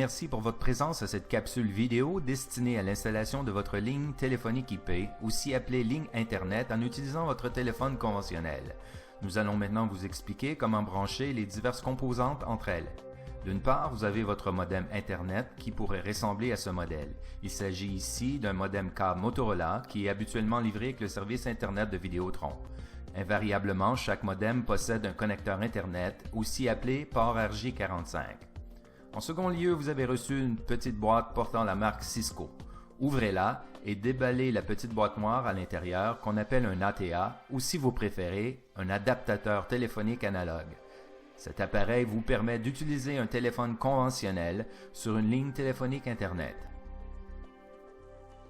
remercie pour votre présence à cette capsule vidéo destinée à l'installation de votre ligne téléphonique IP, aussi appelée ligne Internet, en utilisant votre téléphone conventionnel. Nous allons maintenant vous expliquer comment brancher les diverses composantes entre elles. D'une part, vous avez votre modem Internet qui pourrait ressembler à ce modèle. Il s'agit ici d'un modem câble Motorola qui est habituellement livré avec le service Internet de Vidéotron. Invariablement, chaque modem possède un connecteur Internet, aussi appelé port RJ45. En second lieu, vous avez reçu une petite boîte portant la marque Cisco. Ouvrez-la et déballez la petite boîte noire à l'intérieur qu'on appelle un ATA ou, si vous préférez, un adaptateur téléphonique analogue. Cet appareil vous permet d'utiliser un téléphone conventionnel sur une ligne téléphonique Internet.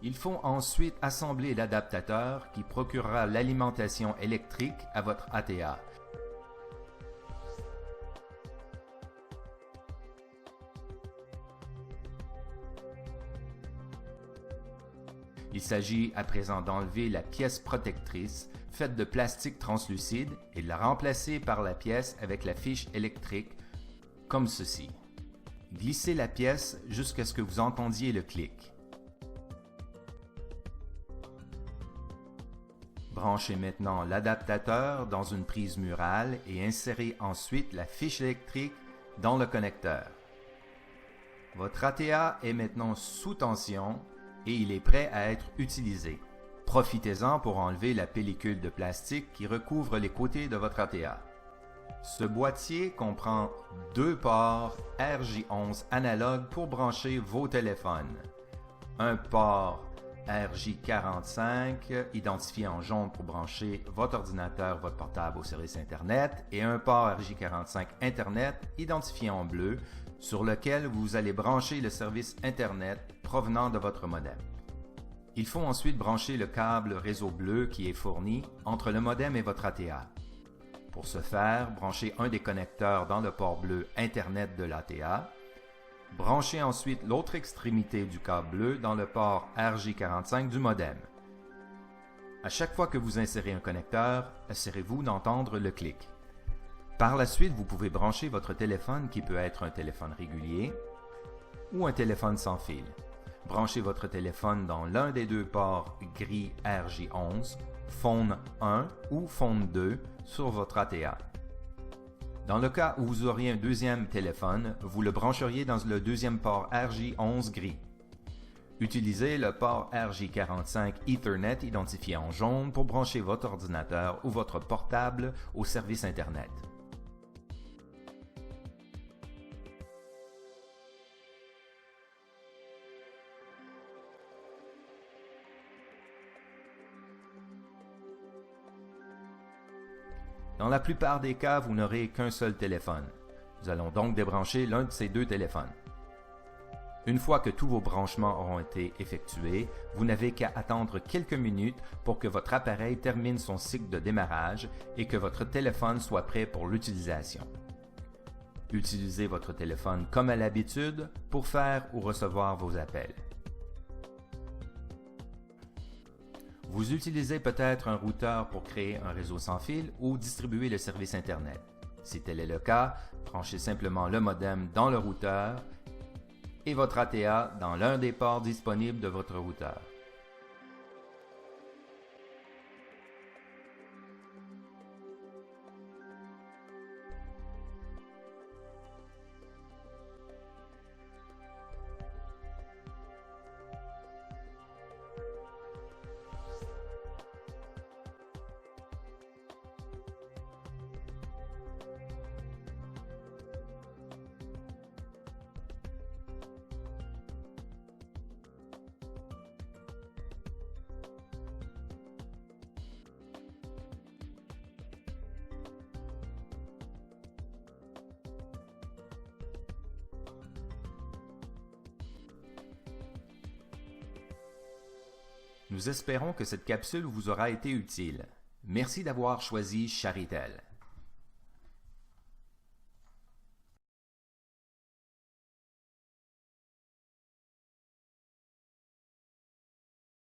Il faut ensuite assembler l'adaptateur qui procurera l'alimentation électrique à votre ATA. Il s'agit à présent d'enlever la pièce protectrice faite de plastique translucide et de la remplacer par la pièce avec la fiche électrique, comme ceci. Glissez la pièce jusqu'à ce que vous entendiez le clic. Branchez maintenant l'adaptateur dans une prise murale et insérez ensuite la fiche électrique dans le connecteur. Votre ATA est maintenant sous tension et il est prêt à être utilisé. Profitez-en pour enlever la pellicule de plastique qui recouvre les côtés de votre ATA. Ce boîtier comprend deux ports RJ11 analogues pour brancher vos téléphones. Un port RJ45 identifié en jaune pour brancher votre ordinateur, votre portable au service Internet et un port RJ45 Internet identifié en bleu sur lequel vous allez brancher le service Internet provenant de votre modem. Il faut ensuite brancher le câble réseau bleu qui est fourni entre le modem et votre ATA. Pour ce faire, branchez un des connecteurs dans le port bleu Internet de l'ATA. Branchez ensuite l'autre extrémité du câble bleu dans le port RJ45 du modem. À chaque fois que vous insérez un connecteur, assurez-vous d'entendre le clic. Par la suite, vous pouvez brancher votre téléphone qui peut être un téléphone régulier ou un téléphone sans fil. Branchez votre téléphone dans l'un des deux ports gris RJ11, Phone 1 ou Phone 2 sur votre ATA. Dans le cas où vous auriez un deuxième téléphone, vous le brancheriez dans le deuxième port RJ11 gris. Utilisez le port RJ45 Ethernet identifié en jaune pour brancher votre ordinateur ou votre portable au service Internet. Dans la plupart des cas, vous n'aurez qu'un seul téléphone. Nous allons donc débrancher l'un de ces deux téléphones. Une fois que tous vos branchements auront été effectués, vous n'avez qu'à attendre quelques minutes pour que votre appareil termine son cycle de démarrage et que votre téléphone soit prêt pour l'utilisation. Utilisez votre téléphone comme à l'habitude pour faire ou recevoir vos appels. Vous utilisez peut-être un routeur pour créer un réseau sans fil ou distribuer le service Internet. Si tel est le cas, branchez simplement le modem dans le routeur et votre ATA dans l'un des ports disponibles de votre routeur. Nous espérons que cette capsule vous aura été utile. Merci d'avoir choisi Charitel.